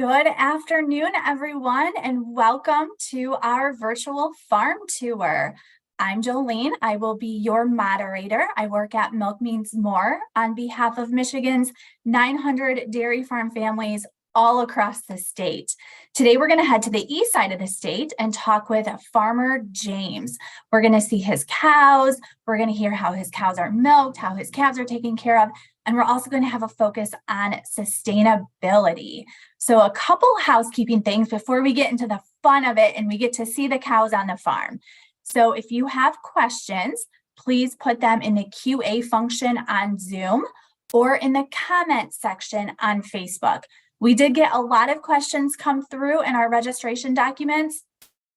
Good afternoon, everyone, and welcome to our virtual farm tour. I'm Jolene. I will be your moderator. I work at Milk Means More on behalf of Michigan's 900 dairy farm families all across the state. Today, we're going to head to the east side of the state and talk with Farmer James. We're going to see his cows. We're going to hear how his cows are milked, how his calves are taken care of, and we're also going to have a focus on sustainability. So a couple housekeeping things before we get into the fun of it and we get to see the cows on the farm. So if you have questions, please put them in the QA function on Zoom or in the comment section on Facebook. We did get a lot of questions come through in our registration documents,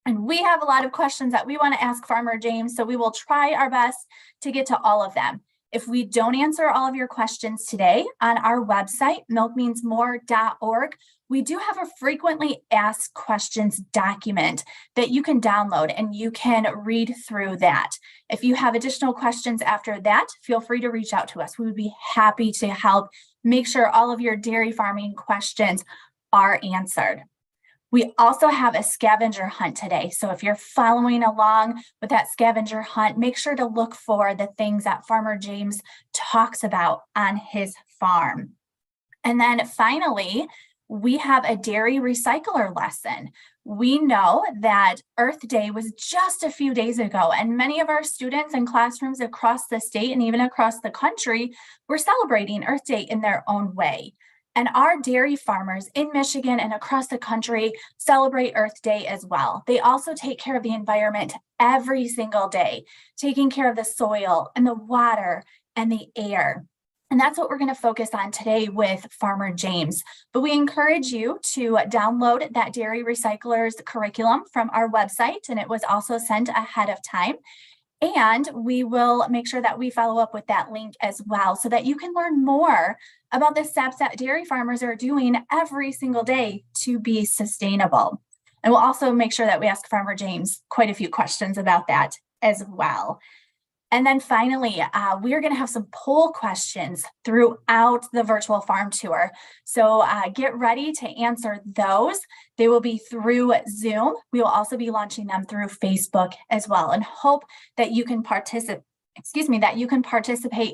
and we have a lot of questions that we want to ask Farmer James, so we will try our best to get to all of them. If we don't answer all of your questions today, on our website, milkmeansmore.org, we do have a frequently asked questions document that you can download and you can read through that. If you have additional questions after that, feel free to reach out to us. We would be happy to help make sure all of your dairy farming questions are answered. We also have a scavenger hunt today. So if you're following along with that scavenger hunt, make sure to look for the things that Farmer James talks about on his farm. And then finally, we have a dairy recycler lesson. We know that Earth Day was just a few days ago, and many of our students in classrooms across the state and even across the country were celebrating Earth Day in their own way. And our dairy farmers in Michigan and across the country celebrate Earth Day as well. They also take care of the environment every single day, taking care of the soil and the water and the air. And that's what we're going to focus on today with Farmer James. But we encourage you to download that Dairy Recyclers curriculum from our website, and it was also sent ahead of time. And we will make sure that we follow up with that link as well so that you can learn more about the steps that dairy farmers are doing every single day to be sustainable. And we'll also make sure that we ask Farmer James quite a few questions about that as well. And then finally, we are going to have some poll questions throughout the virtual farm tour. So get ready to answer those. They will be through Zoom. We will also be launching them through Facebook as well, and hope that you can participate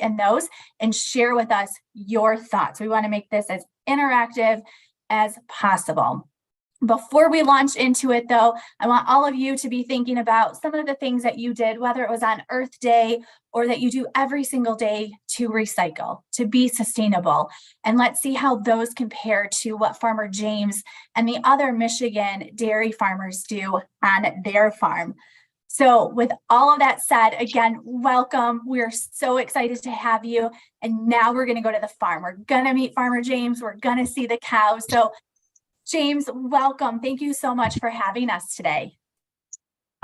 in those and share with us your thoughts. We want to make this as interactive as possible. Before we launch into it, though, I want all of you to be thinking about some of the things that you did, whether it was on Earth Day or that you do every single day to recycle, to be sustainable. And let's see how those compare to what Farmer James and the other Michigan dairy farmers do on their farm. So with all of that said, again, welcome. We're so excited to have you. And now we're going to go to the farm. We're going to meet Farmer James. We're going to see the cows. So James, welcome. Thank you so much for having us today.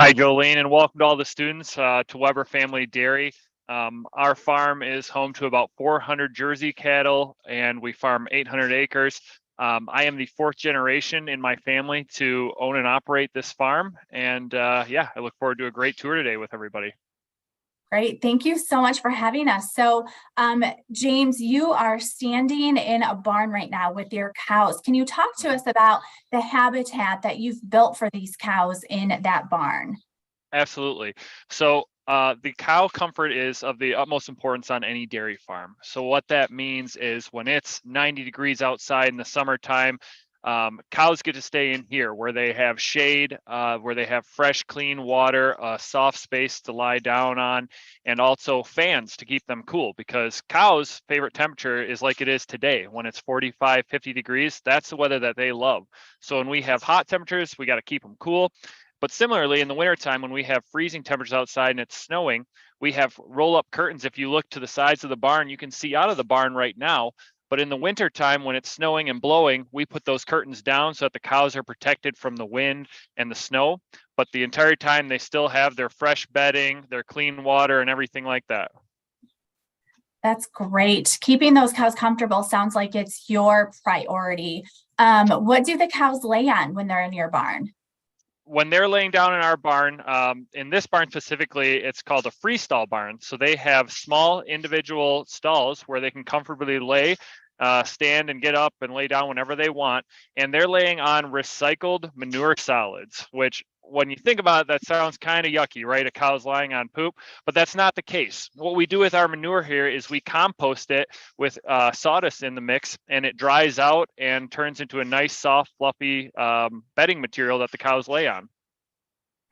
Hi, Jolene, and welcome to all the students to Weber Family Dairy. Our farm is home to about 400 Jersey cattle, and we farm 800 acres. I am the fourth generation in my family to own and operate this farm. And I look forward to a great tour today with everybody. Great. Thank you so much for having us. So, James, you are standing in a barn right now with your cows. Can you talk to us about the habitat that you've built for these cows in that barn? Absolutely. So the cow comfort is of the utmost importance on any dairy farm. So what that means is when it's 90 degrees outside in the summertime, cows get to stay in here where they have shade, where they have fresh, clean water, a soft space to lie down on, and also fans to keep them cool, because cows' favorite temperature is like it is today. When it's 45, 50 degrees, that's the weather that they love. So when we have hot temperatures, we got to keep them cool. But similarly, in the wintertime, when we have freezing temperatures outside and it's snowing, we have roll-up curtains. If you look to the sides of the barn, you can see out of the barn right now. But in the wintertime, when it's snowing and blowing, we put those curtains down so that the cows are protected from the wind and the snow. But the entire time, they still have their fresh bedding, their clean water, and everything like that. That's great. Keeping those cows comfortable sounds like it's your priority. What do the cows lay on when they're in your barn? When they're laying down in our barn, in this barn specifically, it's called a freestall barn. So they have small individual stalls where they can comfortably lay. stand and get up and lay down whenever they want. And they're laying on recycled manure solids, which when you think about it, that sounds kind of yucky, right? A cow's lying on poop, but that's not the case. What we do with our manure here is we compost it with sawdust in the mix, and it dries out and turns into a nice, soft, fluffy bedding material that the cows lay on.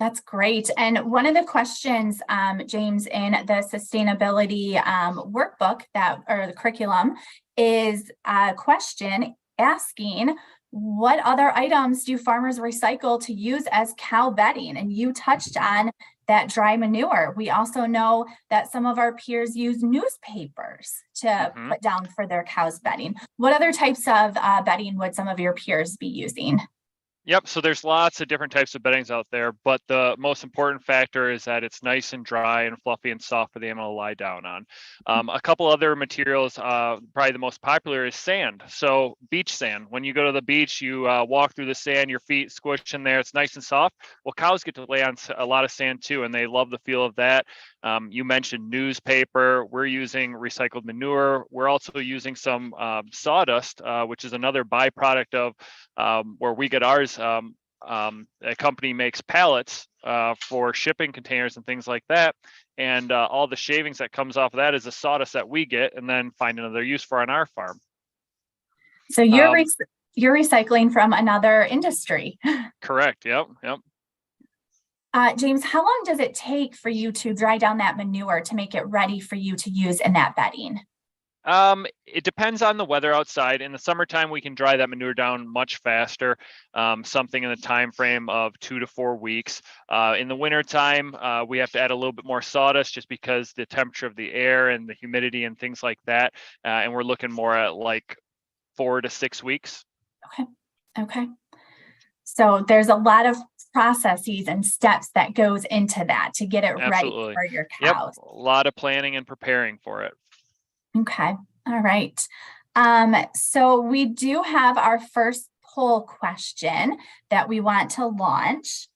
That's great. And one of the questions, James, in the sustainability workbook or the curriculum is a question asking, what other items do farmers recycle to use as cow bedding? And you touched on that dry manure. We also know that some of our peers use newspapers to put down for their cows bedding. What other types of bedding would some of your peers be using? Yep, so there's lots of different types of beddings out there, but the most important factor is that it's nice and dry and fluffy and soft for the animal to lie down on. A couple other materials, probably the most popular is sand. So beach sand. When you go to the beach, you walk through the sand, your feet squish in there, it's nice and soft. Well, cows get to lay on a lot of sand too, and they love the feel of that. You mentioned newspaper. We're using recycled manure. We're also using some sawdust, which is another byproduct of where we get ours. A company makes pallets for shipping containers and things like that. And all the shavings that comes off of that is the sawdust that we get and then find another use for on our farm. So you're recycling from another industry. Correct. Yep. James, how long does it take for you to dry down that manure to make it ready for you to use in that bedding? It depends on the weather outside. In the summertime, we can dry that manure down much faster, something in the time frame of 2 to 4 weeks. In the wintertime, we have to add a little bit more sawdust just because the temperature of the air and the humidity and things like that. And we're looking more at like 4 to 6 weeks. Okay. So there's a lot of processes and steps that goes into that to get it Absolutely. ready for your cows. Yep. A lot of planning and preparing for it. Okay. All right. So we do have our first poll question that we want to launch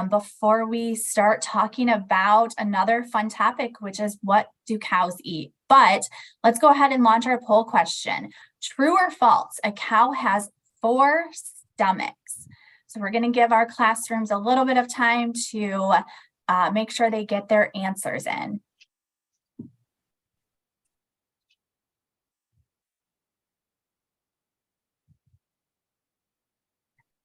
before we start talking about another fun topic, which is what do cows eat? But let's go ahead and launch our poll question. True or false? A cow has 4 stomachs. So we're going to give our classrooms a little bit of time to make sure they get their answers in.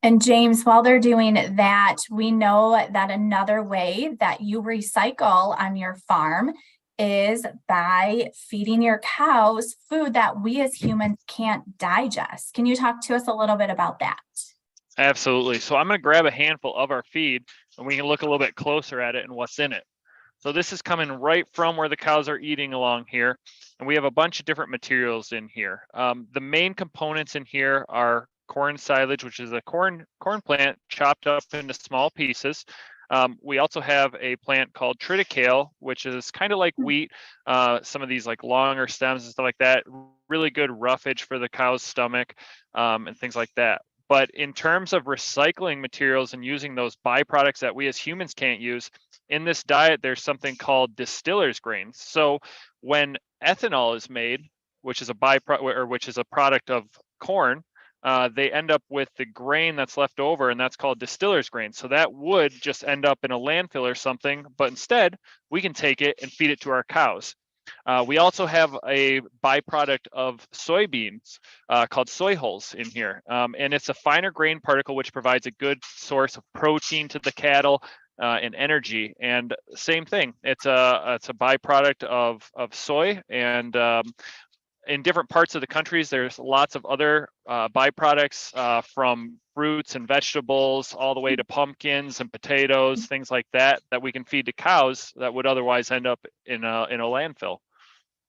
And James, while they're doing that, we know that another way that you recycle on your farm is by feeding your cows food that we as humans can't digest. Can you talk to us a little bit about that? Absolutely. So I'm going to grab a handful of our feed and we can look a little bit closer at it and what's in it. So this is coming right from where the cows are eating along here. And we have a bunch of different materials in here. The main components in here are corn silage, which is a corn plant chopped up into small pieces. We also have a plant called triticale, which is kind of like wheat. Some of these like longer stems and stuff like that, really good roughage for the cow's stomach and things like that. But in terms of recycling materials and using those byproducts that we as humans can't use, in this diet, there's something called distiller's grains. So when ethanol is made, which is a byproduct or which is a product of corn, they end up with the grain that's left over, and that's called distiller's grain. So that would just end up in a landfill or something, but instead we can take it and feed it to our cows. We also have a byproduct of soybeans called soy hulls in here. And it's a finer grain particle, which provides a good source of protein to the cattle and energy. And same thing, it's a byproduct of soy. And in different parts of the countries, there's lots of other byproducts from fruits and vegetables all the way to pumpkins and potatoes, things like that, that we can feed to cows that would otherwise end up in a landfill.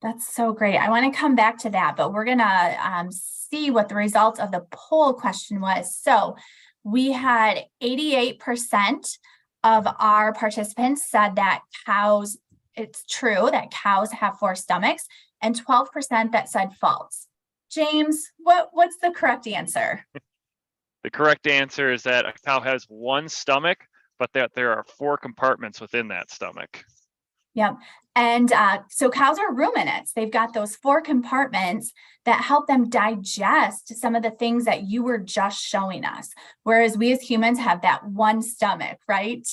That's so great. I want to come back to that, but we're going to see what the results of the poll question was. So we had 88% of our participants said that cows, it's true that cows have 4 stomachs, and 12% that said false. James, what's the correct answer? The correct answer is that a cow has 1 stomach, but that there are 4 compartments within that stomach. Yep. And so cows are ruminants. They've got those 4 compartments that help them digest some of the things that you were just showing us. Whereas we as humans have that one stomach, right?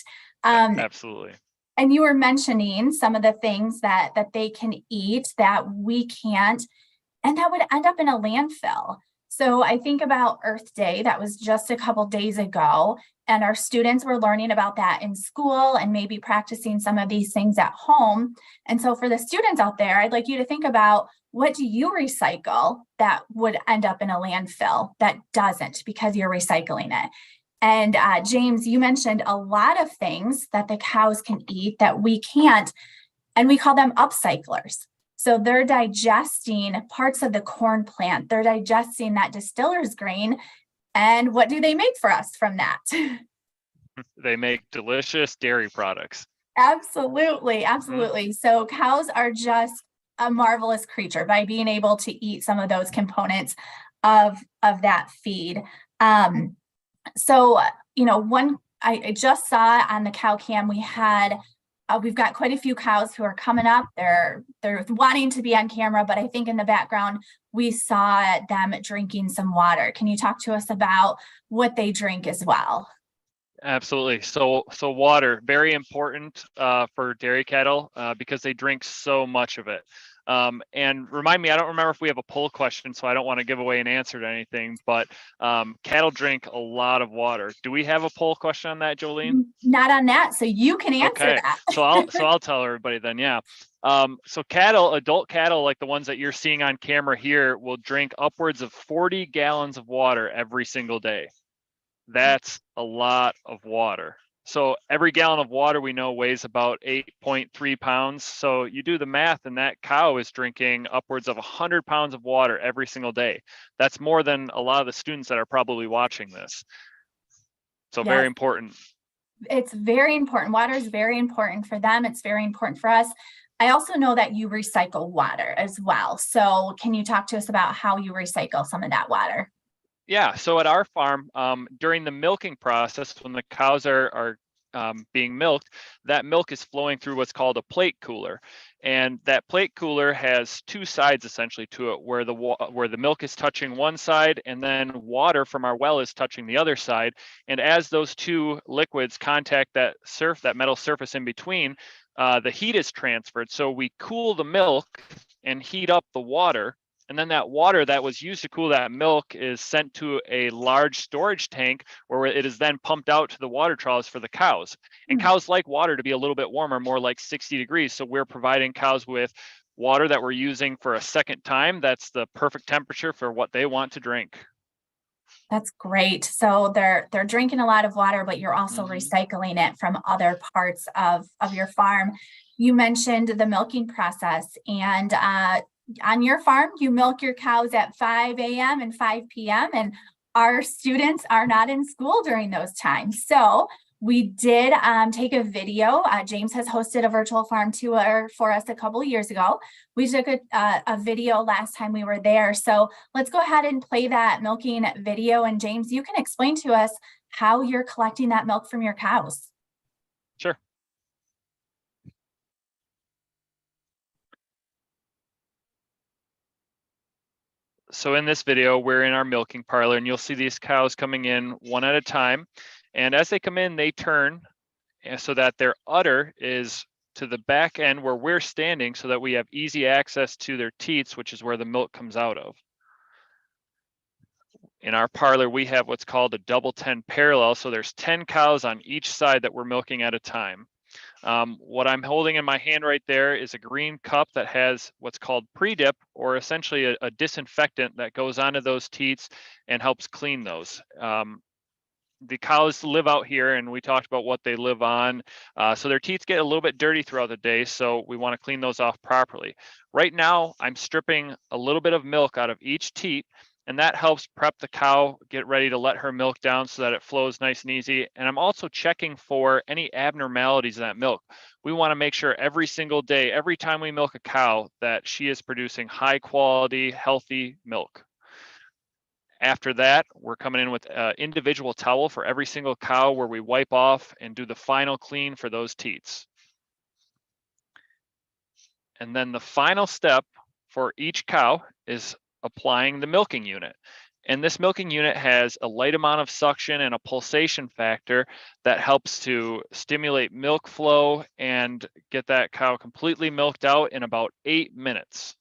Absolutely. And you were mentioning some of the things that they can eat that we can't, and that would end up in a landfill. So I think about Earth Day, that was just a couple days ago, and our students were learning about that in school and maybe practicing some of these things at home. And so for the students out there, I'd like you to think about, what do you recycle that would end up in a landfill that doesn't, because you're recycling it? And James, you mentioned a lot of things that the cows can eat that we can't, and we call them upcyclers. So they're digesting parts of the corn plant. They're digesting that distiller's grain. And what do they make for us from that? They make delicious dairy products. Absolutely, absolutely. So cows are just a marvelous creature by being able to eat some of those components of that feed. So, one I just saw on the cow cam, we've got quite a few cows who are coming up. They're wanting to be on camera, but I think in the background we saw them drinking some water. Can you talk to us about what they drink as well? Absolutely. So water, very important for dairy cattle because they drink so much of it. And remind me, I don't remember if we have a poll question, so I don't want to give away an answer to anything, but cattle drink a lot of water. Do we have a poll question on that, Jolene? Not on that, so you can answer Okay. that. So I'll tell everybody then, yeah. So adult cattle, like the ones that you're seeing on camera here, will drink upwards of 40 gallons of water every single day. That's a lot of water. So every gallon of water we know weighs about 8.3 pounds. So you do the math, and that cow is drinking upwards of 100 pounds of water every single day. That's more than a lot of the students that are probably watching this. So Yes. very important. It's very important. Water is very important for them. It's very important for us. I also know that you recycle water as well. So can you talk to us about how you recycle some of that water? Yeah, so at our farm, during the milking process, when the cows are being milked, that milk is flowing through what's called a plate cooler. And that plate cooler has 2 sides essentially to it, where the milk is touching one side and then water from our well is touching the other side. And as those 2 liquids contact that metal surface in between, the heat is transferred. So we cool the milk and heat up the water. And then that water that was used to cool that milk is sent to a large storage tank where it is then pumped out to the water troughs for the cows. And cows like water to be a little bit warmer, more like 60 degrees. So we're providing cows with water that we're using for a second time. That's the perfect temperature for what they want to drink. That's great. So they're drinking a lot of water, but you're also recycling it from other parts of your farm. You mentioned the milking process, and on your farm, you milk your cows at 5 a.m. and 5 p.m. and our students are not in school during those times. So we did take a video. James has hosted a virtual farm tour for us a couple of years ago. We took a video last time we were there. So let's go ahead and play that milking video. And James, you can explain to us how you're collecting that milk from your cows. Sure. So in this video, we're in our milking parlor, and you'll see these cows coming in one at a time. And as they come in, they turn so that their udder is to the back end where we're standing, so that we have easy access to their teats, which is where the milk comes out of. In our parlor, we have what's called a double 10 parallel. So there's 10 cows on each side that we're milking at a time. What I'm holding in my hand right there is a green cup that has what's called pre-dip, or essentially a disinfectant that goes onto those teats and helps clean those. The cows live out here, and we talked about what they live on. So their teats get a little bit dirty throughout the day, so we want to clean those off properly. Right now, I'm stripping a little bit of milk out of each teat, and that helps prep the cow, get ready to let her milk down so that it flows nice and easy. And I'm also checking for any abnormalities in that milk. We want to make sure every single day, every time we milk a cow, that she is producing high quality, healthy milk. After that, we're coming in with an individual towel for every single cow, where we wipe off and do the final clean for those teats. And then the final step for each cow is applying the milking unit. And this milking unit has a light amount of suction and a pulsation factor that helps to stimulate milk flow and get that cow completely milked out in about 8 minutes.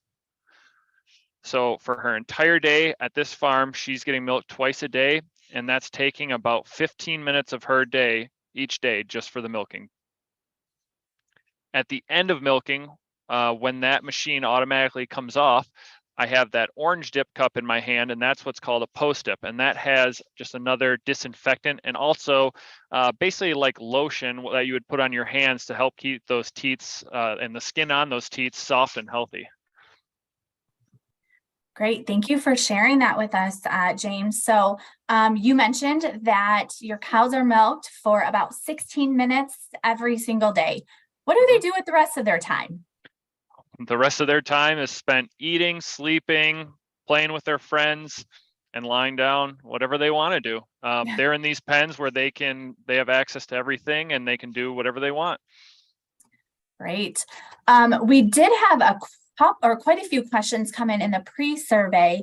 So for her entire day at this farm, she's getting milked twice a day, and that's taking about 15 minutes of her day each day just for the milking. At the end of milking, when that machine automatically comes off, I have that orange dip cup in my hand, and that's what's called a post dip. And that has just another disinfectant and also basically like lotion that you would put on your hands to help keep those teats and the skin on those teats soft and healthy. Great. Thank you for sharing that with us, James. So you mentioned that your cows are milked for about 16 minutes every single day. What do they do with the rest of their time? The rest of their time is spent eating, sleeping, playing with their friends, and lying down, whatever they want to do. They're in these pens where they have access to everything and they can do whatever they want. Great. We did have quite a few questions come in the pre-survey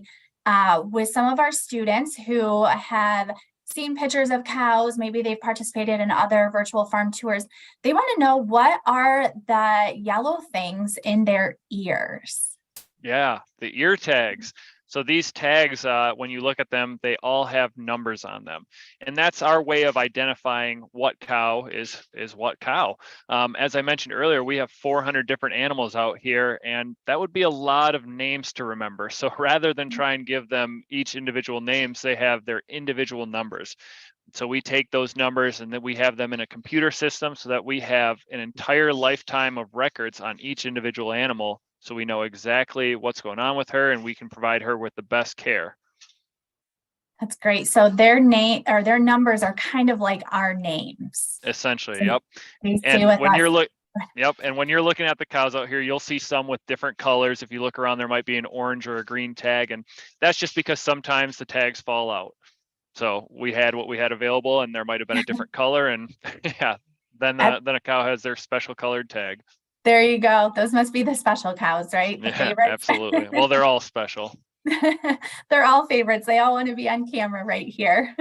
with some of our students who have seen pictures of cows. Maybe they've participated in other virtual farm tours. They want to know, what are the yellow things in their ears? Yeah, the ear tags. So these tags, when you look at them, they all have numbers on them. And that's our way of identifying what cow is what cow. As I mentioned earlier, we have 400 different animals out here, and that would be a lot of names to remember. So rather than try and give them each individual names, they have their individual numbers. So we take those numbers and then we have them in a computer system so that we have an entire lifetime of records on each individual animal. So we know exactly what's going on with her and we can provide her with the best care. That's great. So their name or their numbers are kind of like our names. Essentially, So yep. And when you're looking at the cows out here, you'll see some with different colors. If you look around, there might be an orange or a green tag, and that's just because sometimes the tags fall out. So we had what we had available, and there might have been a different color, and yeah, then a cow has their special colored tag. There you go. Those must be the special cows, right? The favorites. Absolutely. Well, they're all special. They're all favorites. They all want to be on camera right here.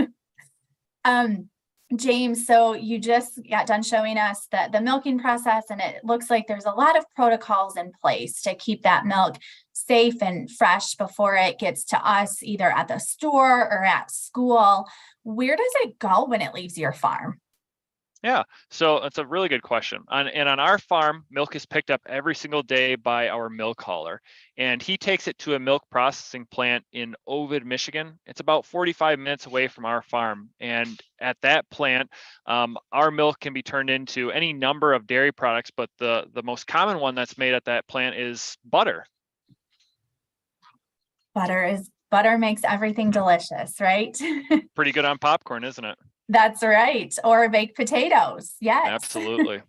James, so you just got done showing us the milking process, and it looks like there's a lot of protocols in place to keep that milk safe and fresh before it gets to us, either at the store or at school. Where does it go when it leaves your farm? Yeah, so it's a really good question. On our farm, milk is picked up every single day by our milk hauler, and he takes it to a milk processing plant in Ovid, Michigan. It's about 45 minutes away from our farm, and at that plant, our milk can be turned into any number of dairy products, but the most common one that's made at that plant is butter. Butter makes everything delicious, right? Pretty good on popcorn, isn't it? That's right. Or baked potatoes. Yes. Absolutely.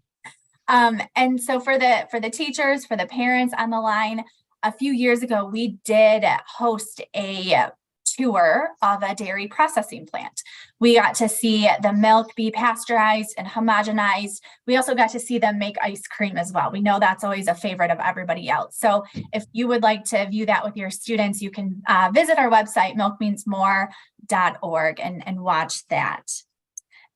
And so for the teachers, for the parents on the line, a few years ago, we did host a tour of a dairy processing plant. We got to see the milk be pasteurized and homogenized. We also got to see them make ice cream as well. We know that's always a favorite of everybody else. So if you would like to view that with your students, you can visit our website, milkmeansmore.org, and watch that.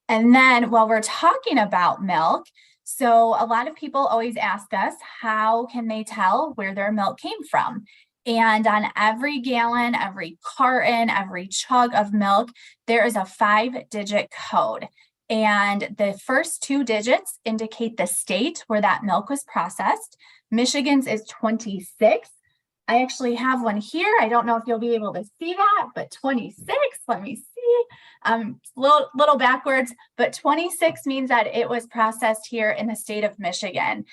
And then while we're talking about milk, so a lot of people always ask us, how can they tell where their milk came from? And on every gallon, every carton, every chug of milk, there is a 5-digit code. And the first 2 digits indicate the state where that milk was processed. Michigan's is 26. I actually have one here. I don't know if you'll be able to see that, but 26, let me see. Little backwards, but 26 means that it was processed here in the state of Michigan.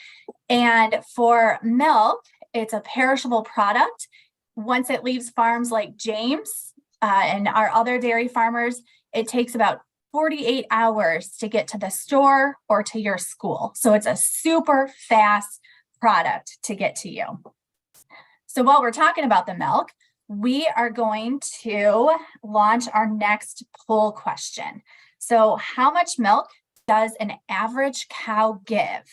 And for milk, it's a perishable product. Once it leaves farms like James and our other dairy farmers, it takes about 48 hours to get to the store or to your school. So it's a super fast product to get to you. So while we're talking about the milk, we are going to launch our next poll question. So how much milk does an average cow give?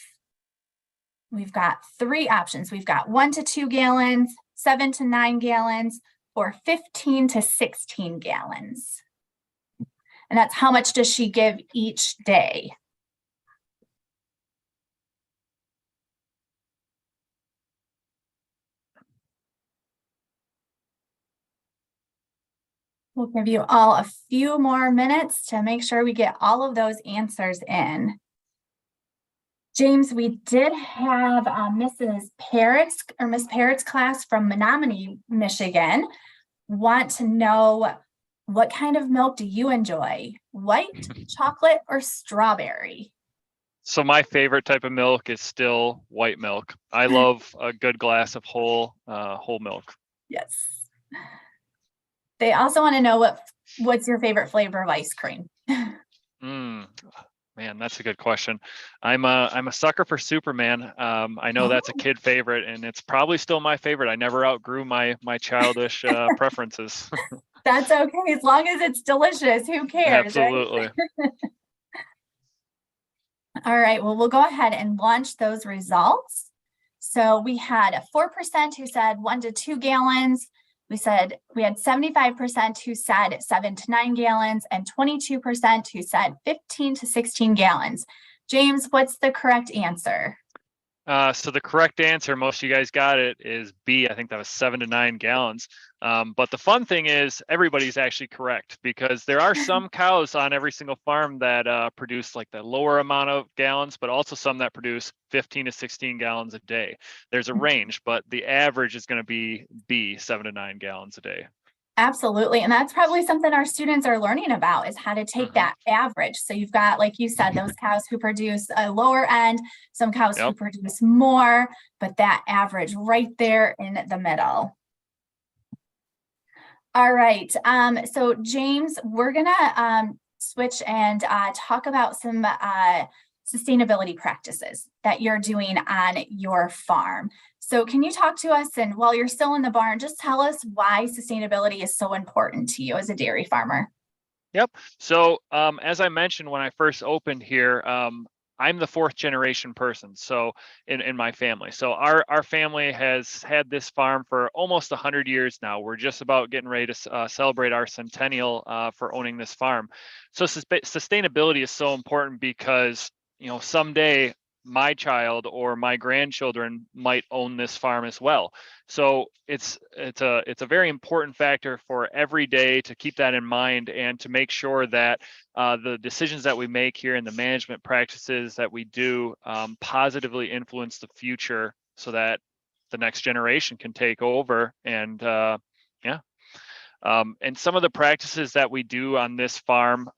We've got three options. We've got 1 to 2 gallons, 7 to 9 gallons, or 15 to 16 gallons. And that's how much does she give each day? We'll give you all a few more minutes to make sure we get all of those answers in. James, we did have Mrs. Parrott's or Miss Parrott's class from Menominee, Michigan, want to know, what kind of milk do you enjoy? White, chocolate, or strawberry? So my favorite type of milk is still white milk. I love a good glass of whole milk. Yes. They also want to know what's your favorite flavor of ice cream? Man, that's a good question. I'm a sucker for Superman. I know that's a kid favorite, and it's probably still my favorite. I never outgrew my childish preferences. That's okay, as long as it's delicious. Who cares? Absolutely. Right? All right, well, we'll go ahead and launch those results. So we had a 4% who said 1 to 2 gallons. We had 75% who said 7 to 9 gallons and 22% who said 15 to 16 gallons. James, what's the correct answer? So the correct answer, most of you guys got it, is B. I think that was 7 to 9 gallons. But the fun thing is everybody's actually correct, because there are some cows on every single farm that produce like the lower amount of gallons, but also some that produce 15 to 16 gallons a day. There's a range, but the average is going to be B, 7 to 9 gallons a day. Absolutely. And that's probably something our students are learning about, is how to take that average. So you've got, like you said, those cows who produce a lower end, some cows who produce more, but that average right there in the middle. All right. So James, we're gonna switch and talk about some sustainability practices that you're doing on your farm. So can you talk to us, and while you're still in the barn, just tell us why sustainability is so important to you as a dairy farmer? Yep. So as I mentioned when I first opened here, I'm the 4th generation person, so in my family. So our family has had this farm for almost 100 years now. We're just about getting ready to celebrate our centennial for owning this farm. So sustainability is so important because, you know, someday my child or my grandchildren might own this farm as well. So it's a very important factor for every day to keep that in mind, and to make sure that the decisions that we make here and the management practices that we do positively influence the future, so that the next generation can take over. And and some of the practices that we do on this farm,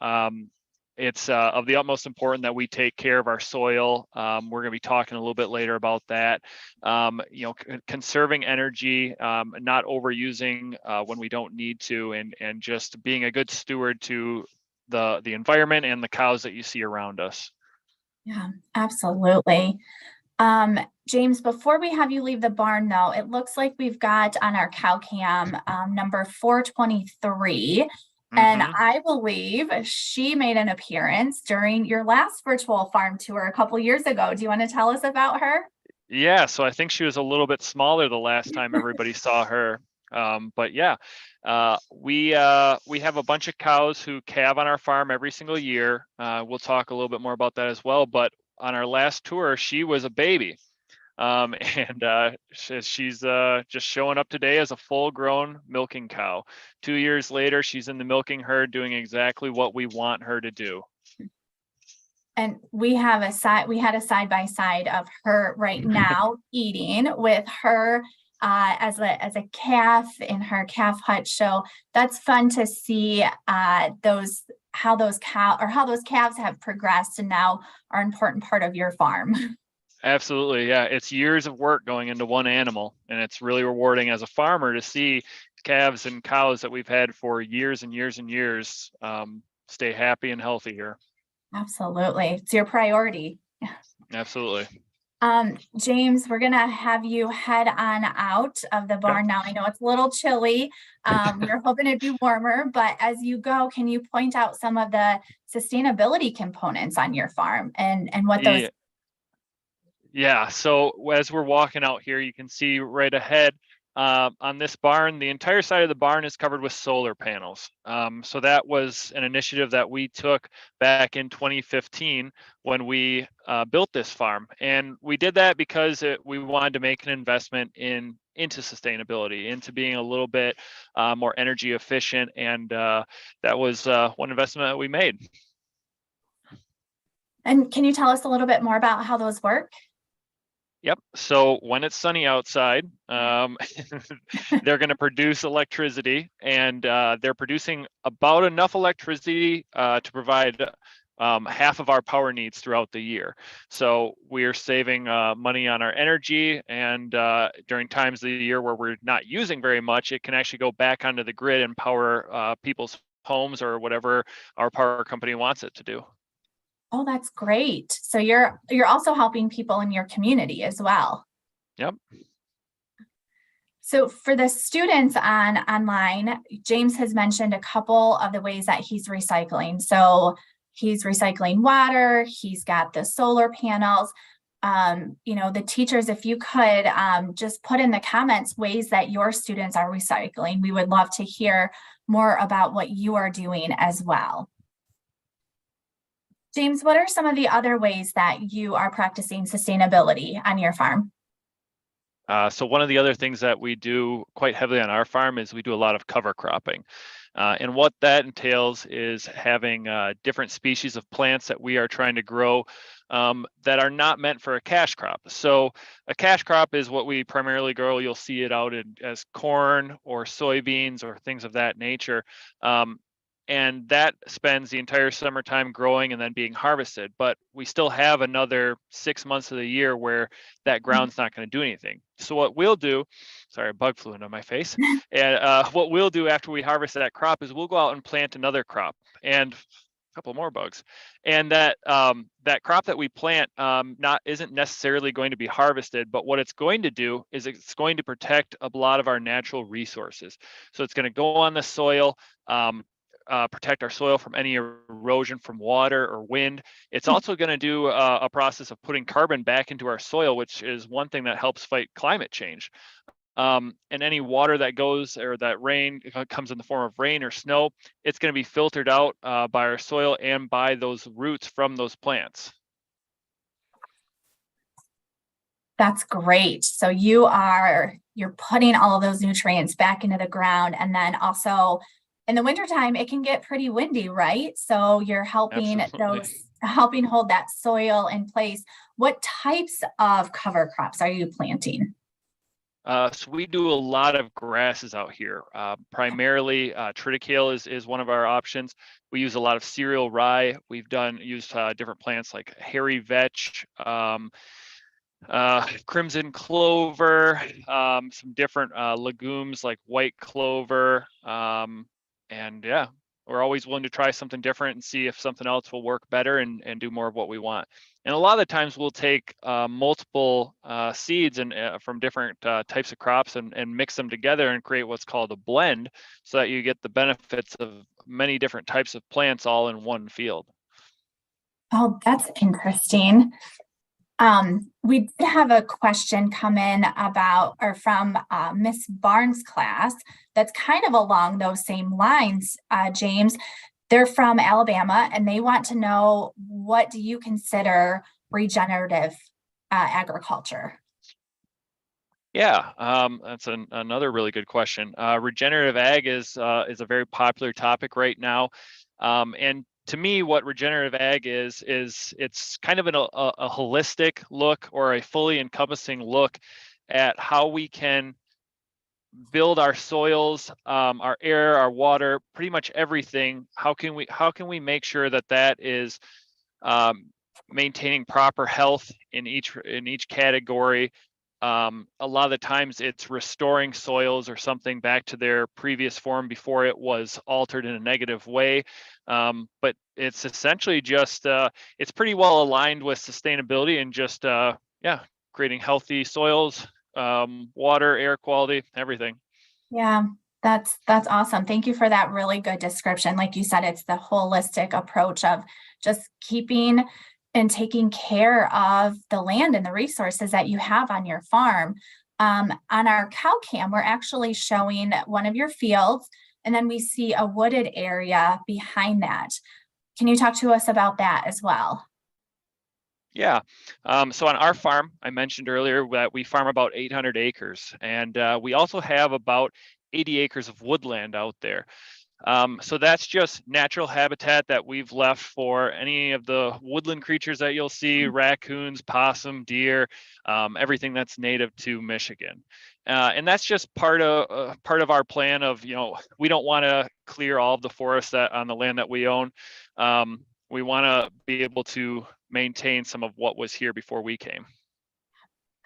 it's of the utmost importance that we take care of our soil. We're going to be talking a little bit later about that. You know, conserving energy, not overusing when we don't need to, and just being a good steward to the environment and the cows that you see around us. Yeah, absolutely. James, before we have you leave the barn, though, it looks like we've got on our cow cam number 423. And I believe she made an appearance during your last virtual farm tour a couple years ago. Do you want to tell us about her? Yeah, so I think she was a little bit smaller the last time everybody saw her. But yeah, we have a bunch of cows who calve on our farm every single year. We'll talk a little bit more about that as well. But on our last tour, she was a baby. And she's just showing up today as a full-grown milking cow. 2 years later, she's in the milking herd doing exactly what we want her to do. And we had a side by side of her right now eating with her as a calf in her calf hut. So that's fun to see how those calves have progressed and now are an important part of your farm. Absolutely. Yeah. It's years of work going into one animal, and it's really rewarding as a farmer to see calves and cows that we've had for years and years and years stay happy and healthy here. Absolutely. It's your priority. Absolutely. James, we're gonna have you head on out of the barn now. I know it's a little chilly. We're hoping it'd be warmer, but as you go, can you point out some of the sustainability components on your farm and what those? Yeah, so as we're walking out here, you can see right ahead on this barn, the entire side of the barn is covered with solar panels. So that was an initiative that we took back in 2015 when we built this farm. And we did that because we wanted to make an investment into sustainability, into being a little bit more energy efficient. And that was one investment that we made. And can you tell us a little bit more about how those work? Yep. So when it's sunny outside, they're going to produce electricity, and they're producing about enough electricity to provide half of our power needs throughout the year. So we are saving money on our energy, and during times of the year where we're not using very much, it can actually go back onto the grid and power people's homes or whatever our power company wants it to do. Oh, that's great. So you're also helping people in your community as well. Yep. So for the students online, James has mentioned a couple of the ways that he's recycling. So he's recycling water, he's got the solar panels. The teachers, if you could just put in the comments ways that your students are recycling, we would love to hear more about what you are doing as well. James, what are some of the other ways that you are practicing sustainability on your farm? So one of the other things that we do quite heavily on our farm is we do a lot of cover cropping. And what that entails is having different species of plants that we are trying to grow that are not meant for a cash crop. So a cash crop is what we primarily grow. You'll see it out as corn or soybeans or things of that nature. And that spends the entire summertime growing and then being harvested. But we still have another 6 months of the year where that ground's not going to do anything. So what we'll do, sorry, a bug flew into my face. And what we'll do after we harvest that crop is we'll go out and plant another crop and a couple more bugs. And that crop that we plant isn't necessarily going to be harvested, but what it's going to do is it's going to protect a lot of our natural resources. So it's going to go on the soil. Protect our soil from any erosion from water or wind. It's also going to do a process of putting carbon back into our soil, which is one thing that helps fight climate change. And any water that goes or that rain comes in the form of rain or snow, it's going to be filtered out by our soil and by those roots from those plants. That's great. So you're putting all of those nutrients back into the ground, and then also in the wintertime, it can get pretty windy, right? So you're helping helping hold that soil in place. What types of cover crops are you planting? So we do a lot of grasses out here. Primarily, triticale is one of our options. We use a lot of cereal rye. We've used different plants like hairy vetch, crimson clover, some different legumes like white clover, and yeah, we're always willing to try something different and see if something else will work better and do more of what we want. And a lot of the times we'll take multiple seeds and from different types of crops and mix them together and create what's called a blend, so that you get the benefits of many different types of plants all in one field. Oh, that's interesting. We did have a question come in from Miss Barnes' class that's kind of along those same lines, James. They're from Alabama and they want to know, what do you consider regenerative agriculture? Yeah, that's another really good question. Regenerative ag is a very popular topic right now, and to me, what regenerative ag is it's kind of a holistic look or a fully encompassing look at how we can build our soils, our air, our water, pretty much everything. How can we make sure that is maintaining proper health in each category? A lot of the times it's restoring soils or something back to their previous form before it was altered in a negative way. But it's essentially just, it's pretty well aligned with sustainability and just, creating healthy soils, water, air quality, everything. Yeah, that's awesome. Thank you for that really good description. Like you said, it's the holistic approach of just keeping and taking care of the land and the resources that you have on your farm. On our cow cam, we're actually showing one of your fields, and then we see a wooded area behind that. Can you talk to us about that as well? Yeah. So on our farm, I mentioned earlier that we farm about 800 acres, and we also have about 80 acres of woodland out there. So that's just natural habitat that we've left for any of the woodland creatures that you'll see: raccoons, possum, deer, everything that's native to Michigan. And that's just part of our plan of, we don't want to clear all of the forests that on the land that we own. We want to be able to maintain some of what was here before we came.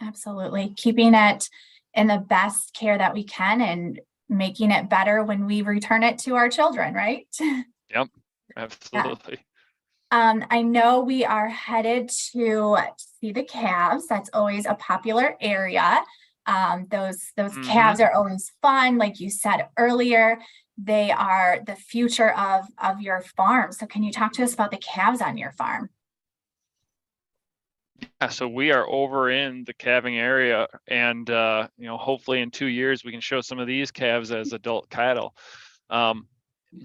Absolutely. Keeping it in the best care that we can and making it better when we return it to our children, right? Yep, Yeah. absolutely. I know we are headed to see the calves. That's always a popular area. Those calves are always fun. Like you said earlier, they are the future of your farm. So can you talk to us about the calves on your farm? Yeah, so we are over in the calving area, and hopefully in 2 years we can show some of these calves as adult cattle.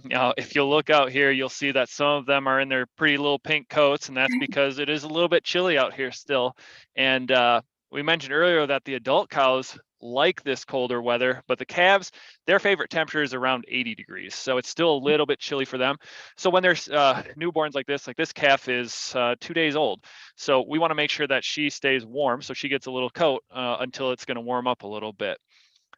Now, if you'll look out here, you'll see that some of them are in their pretty little pink coats, and that's because it is a little bit chilly out here still. And we mentioned earlier that the adult cows like this colder weather, but the calves, their favorite temperature is around 80 degrees. So it's still a little bit chilly for them. So when there's newborns like this calf is 2 days old. So we want to make sure that she stays warm. So she gets a little coat until it's going to warm up a little bit.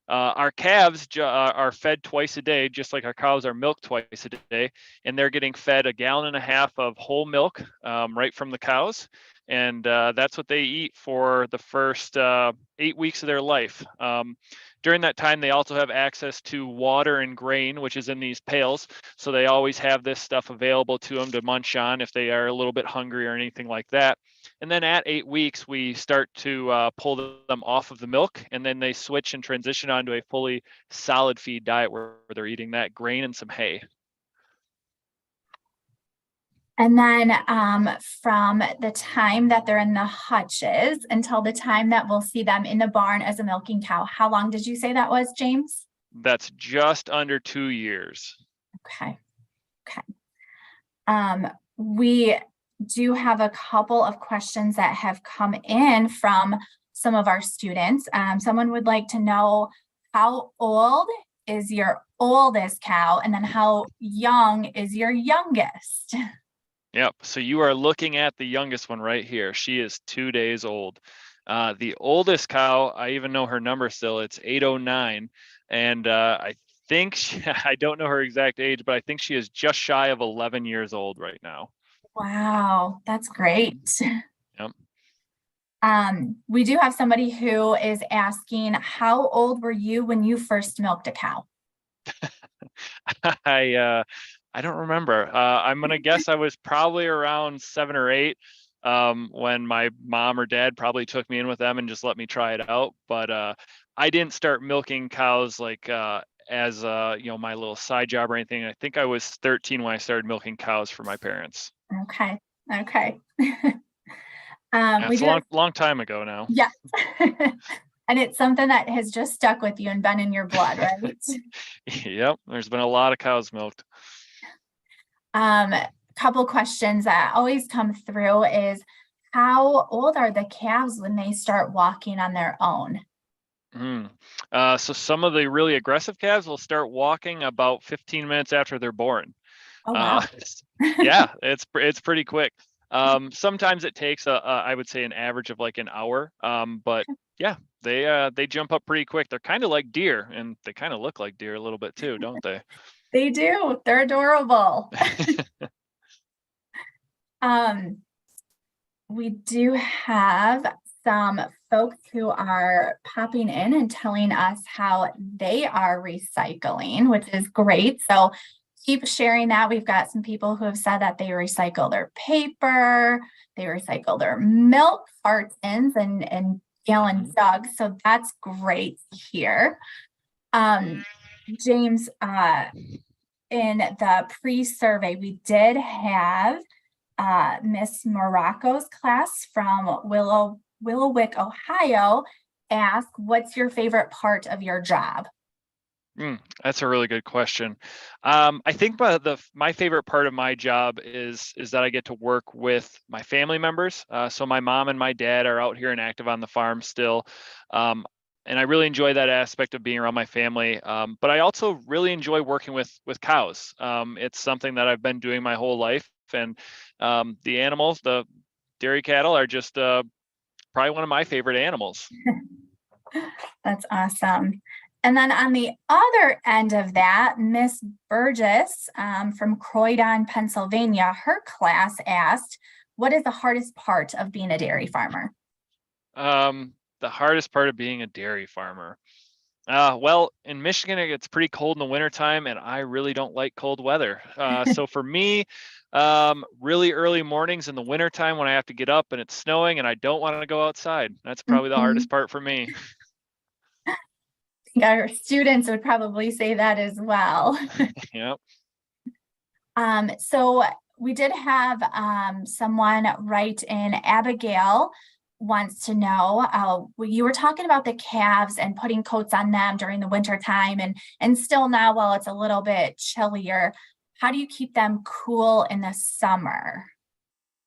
Our calves are fed twice a day, just like our cows are milked twice a day, and they're getting fed 1.5 gallons of whole milk right from the cows, and that's what they eat for the first 8 weeks of their life. During that time, they also have access to water and grain, which is in these pails, so they always have this stuff available to them to munch on if they are a little bit hungry or anything like that. And then at 8 weeks, we start to pull them off of the milk, and then they switch and transition onto a fully solid feed diet where they're eating that grain and some hay. And then from the time that they're in the hutches until the time that we'll see them in the barn as a milking cow, how long did you say that was, James? That's just under 2 years. Okay. Okay. We do have a couple of questions that have come in from some of our students. Someone would like to know, how old is your oldest cow? And then how young is your youngest? Yep. So you are looking at the youngest one right here. She is 2 days old. The oldest cow, I even know her number still. It's 809. And I think I don't know her exact age, but I think she is just shy of 11 years old right now. Wow, that's great. Yep. We do have somebody who is asking, how old were you when you first milked a cow? I don't remember. I'm gonna guess I was probably around 7 or 8 when my mom or dad probably took me in with them and just let me try it out. But I didn't start milking cows like as my little side job or anything. I think I was 13 when I started milking cows for my parents. Okay. Okay. We That's a do have, long time ago now. yeah. And it's something that has just stuck with you and been in your blood, right? Yep. There's been a lot of cows milked. Couple questions that always come through is, how old are the calves when they start walking on their own? So some of the really aggressive calves will start walking about 15 minutes after they're born. Oh, wow. Yeah, it's pretty quick. Sometimes it takes I would say an average of like an hour. But yeah, they jump up pretty quick. They're kind of like deer, and they kind of look like deer a little bit too, don't they? They do. They're adorable. We do have some folks who are popping in and telling us how they are recycling, which is great. So keep sharing that. We've got some people who have said that they recycle their paper, they recycle their milk cartons and gallon jugs. So that's great to hear. James, in the pre-survey, we did have Miss Morocco's class from Willowick, Ohio, ask, what's your favorite part of your job? That's a really good question. I think my favorite part of my job is that I get to work with my family members. So my mom and my dad are out here and active on the farm still. And I really enjoy that aspect of being around my family. But I also really enjoy working with cows. It's something that I've been doing my whole life, and the animals, the dairy cattle, are just probably one of my favorite animals. That's awesome. And then on the other end of that, Miss Burgess from Croydon, Pennsylvania, her class asked, what is the hardest part of being a dairy farmer? The hardest part of being a dairy farmer. Well, in Michigan, it gets pretty cold in the wintertime, and I really don't like cold weather. So for me, really early mornings in the wintertime when I have to get up and it's snowing and I don't want to go outside. That's probably the hardest part for me. Our students would probably say that as well. Yep. So we did have someone write in. Abigail wants to know, you were talking about the calves and putting coats on them during the winter time, and still now while it's a little bit chillier, how do you keep them cool in the summer?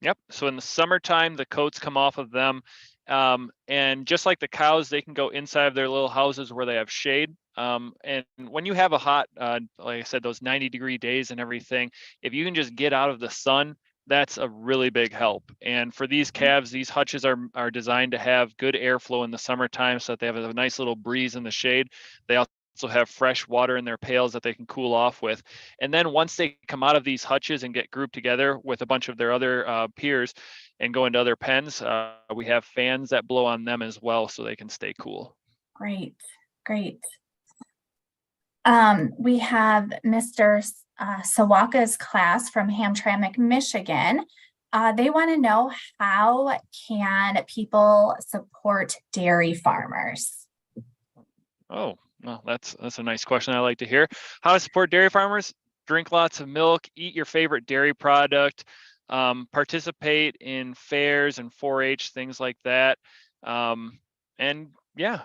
Yep. So in the summertime, the coats come off of them. And just like the cows, they can go inside of their little houses where they have shade. And when you have a hot, like I said, those 90-degree days and everything, if you can just get out of the sun, that's a really big help. And for these calves, these hutches are designed to have good airflow in the summertime so that they have a nice little breeze in the shade. They also have fresh water in their pails that they can cool off with. And then once they come out of these hutches and get grouped together with a bunch of their other peers and go into other pens, we have fans that blow on them as well so they can stay cool. Great, great. We have Mr. Sawaka's class from Hamtramck, Michigan. They want to know, how can people support dairy farmers? Oh, well, that's a nice question I like to hear. How to support dairy farmers? Drink lots of milk, eat your favorite dairy product, participate in fairs and 4-H, things like that. And yeah,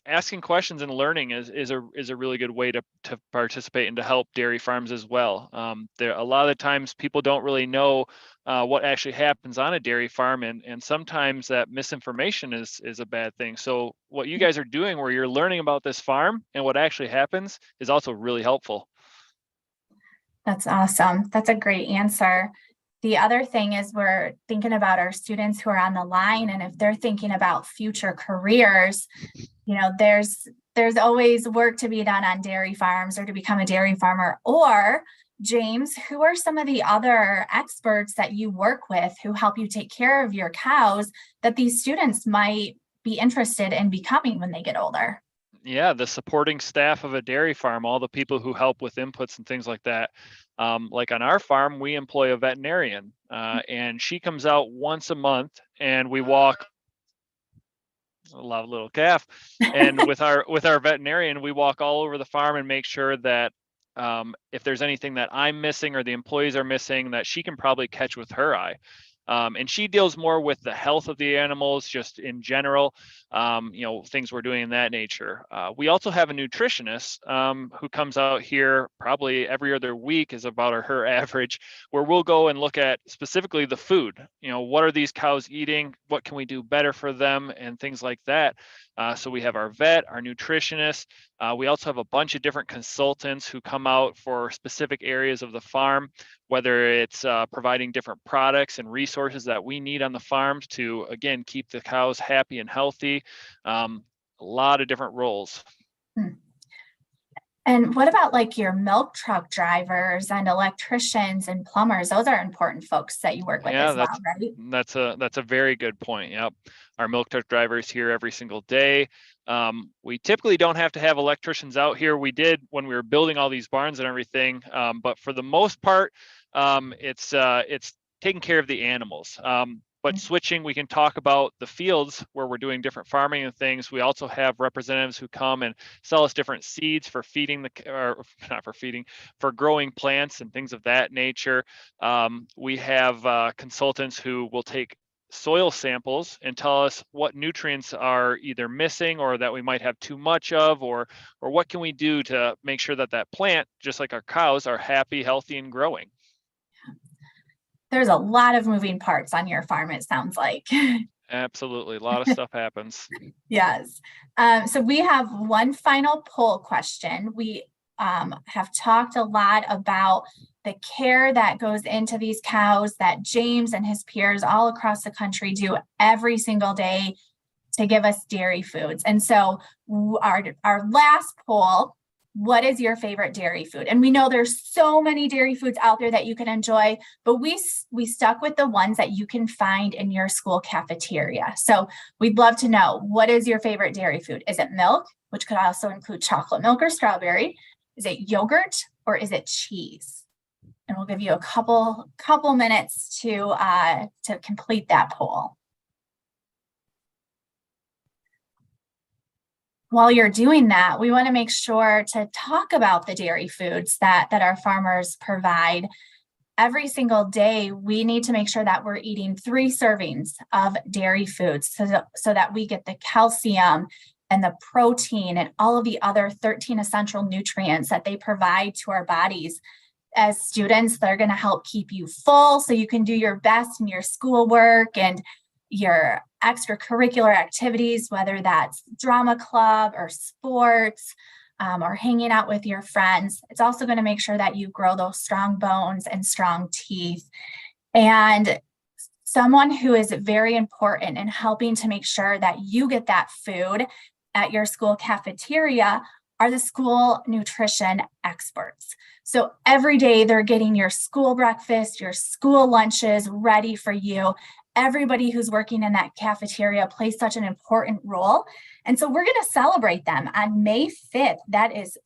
asking questions and learning is a really good way to participate and to help dairy farms as well. There a lot of the times people don't really know what actually happens on a dairy farm, and sometimes that misinformation is a bad thing. So what you guys are doing, where you're learning about this farm and what actually happens, is also really helpful. That's awesome. That's a great answer. The other thing is, we're thinking about our students who are on the line, and if they're thinking about future careers, there's always work to be done on dairy farms or to become a dairy farmer. Or James, who are some of the other experts that you work with who help you take care of your cows that these students might be interested in becoming when they get older? Yeah, the supporting staff of a dairy farm, all the people who help with inputs and things like that. Like on our farm, we employ a veterinarian, and she comes out once a month, and we walk. A love little calf. And with our veterinarian, we walk all over the farm and make sure that if there's anything that I'm missing or the employees are missing, that she can probably catch with her eye. And she deals more with the health of the animals, just in general, things we're doing in that nature. We also have a nutritionist who comes out here probably every other week, is about her average, where we'll go and look at specifically the food. What are these cows eating? What can we do better for them? And things like that. So we have our vet, our nutritionist. We also have a bunch of different consultants who come out for specific areas of the farm, whether it's providing different products and resources that we need on the farms to, again, keep the cows happy and healthy. A lot of different roles. And what about like your milk truck drivers and electricians and plumbers? Those are important folks that you work with Yeah, as well, right? that's a very good point. Yep. Our milk truck drivers here every single day. We typically don't have to have electricians out here. We did when we were building all these barns and everything, but for the most part, it's taking care of the animals. But switching, we can talk about the fields where we're doing different farming and things. We also have representatives who come and sell us different seeds for feeding or not for feeding, for growing plants and things of that nature. We have consultants who will take soil samples and tell us what nutrients are either missing or that we might have too much of, or what can we do to make sure that that plant, just like our cows, are happy, healthy, and growing. There's a lot of moving parts on your farm, it sounds like. Absolutely. A lot of stuff happens. Yes. So we have one final poll question. We have talked a lot about the care that goes into these cows that James and his peers all across the country do every single day to give us dairy foods. And so our last poll, what is your favorite dairy food? And we know there's so many dairy foods out there that you can enjoy, but we stuck with the ones that you can find in your school cafeteria. So we'd love to know, what is your favorite dairy food? Is it milk, which could also include chocolate milk or strawberry? Is it yogurt, or is it cheese? And we'll give you a couple minutes to complete that poll. While you're doing that, we want to make sure to talk about the dairy foods that our farmers provide. Every single day, we need to make sure that we're eating 3 servings of dairy foods so that we get the calcium and the protein and all of the other 13 essential nutrients that they provide to our bodies. As students, they're going to help keep you full so you can do your best in your schoolwork and your extracurricular activities, whether that's drama club or sports, or hanging out with your friends. It's also going to make sure that you grow those strong bones and strong teeth. And someone who is very important in helping to make sure that you get that food at your school cafeteria are the school nutrition experts. So every day they're getting your school breakfast, your school lunches ready for you. Everybody who's working in that cafeteria plays such an important role. And so we're going to celebrate them on May 5th. That is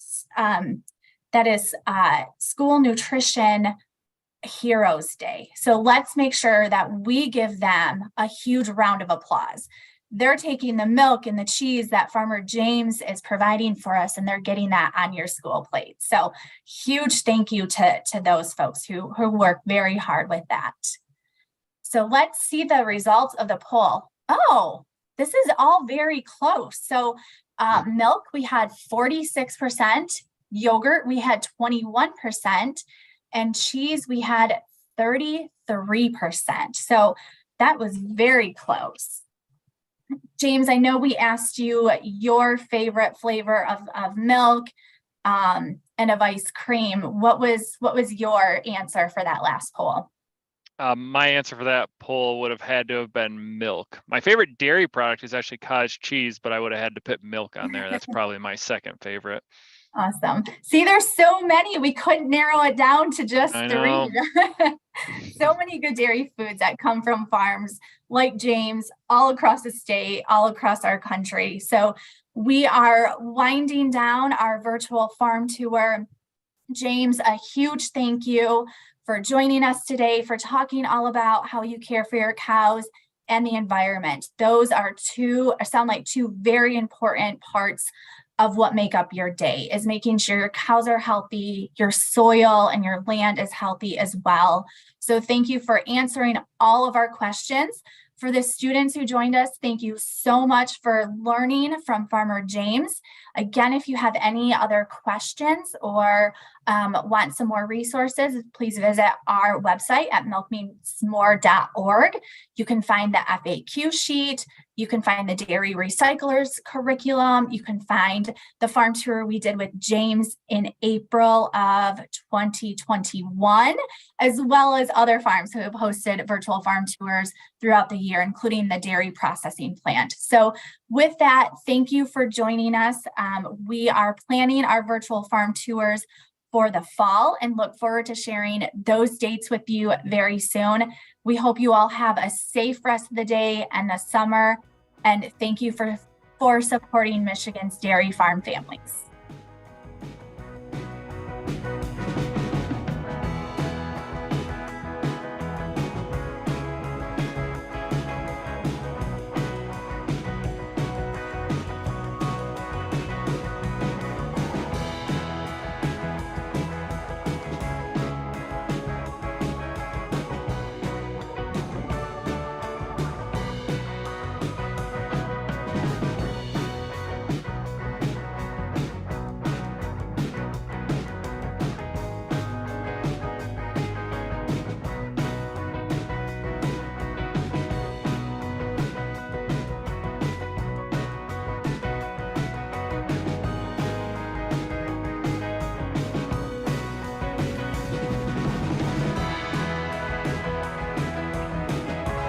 School Nutrition Heroes Day. So let's make sure that we give them a huge round of applause. They're taking the milk and the cheese that Farmer James is providing for us, and they're getting that on your school plate. So huge thank you to those folks who work very hard with that. So let's see the results of the poll. Oh, this is all very close. So milk, we had 46%, yogurt, we had 21%, and cheese, we had 33%. So that was very close. James, I know we asked you your favorite flavor of milk and of ice cream. What was your answer for that last poll? My answer for that poll would have had to have been milk. My favorite dairy product is actually cottage cheese, but I would have had to put milk on there. That's probably my second favorite. Awesome. See, there's so many. We couldn't narrow it down to just 3. So many good dairy foods that come from farms like James all across the state, all across our country. So we are winding down our virtual farm tour. James, a huge thank you for joining us today, for talking all about how you care for your cows and the environment. Those are sound like 2 very important parts of what make up your day, is making sure your cows are healthy, your soil and your land is healthy as well. So thank you for answering all of our questions. For the students who joined us, thank you so much for learning from Farmer James. Again, if you have any other questions or want some more resources, please visit our website at milkmeansmore.org. You can find the FAQ sheet. You can find the Dairy Recyclers curriculum. You can find the farm tour we did with James in April of 2021, as well as other farms who have hosted virtual farm tours throughout the year, including the dairy processing plant. So with that, thank you for joining us. We are planning our virtual farm tours for the fall and look forward to sharing those dates with you very soon. We hope you all have a safe rest of the day and the summer. And thank you for supporting Michigan's dairy farm families.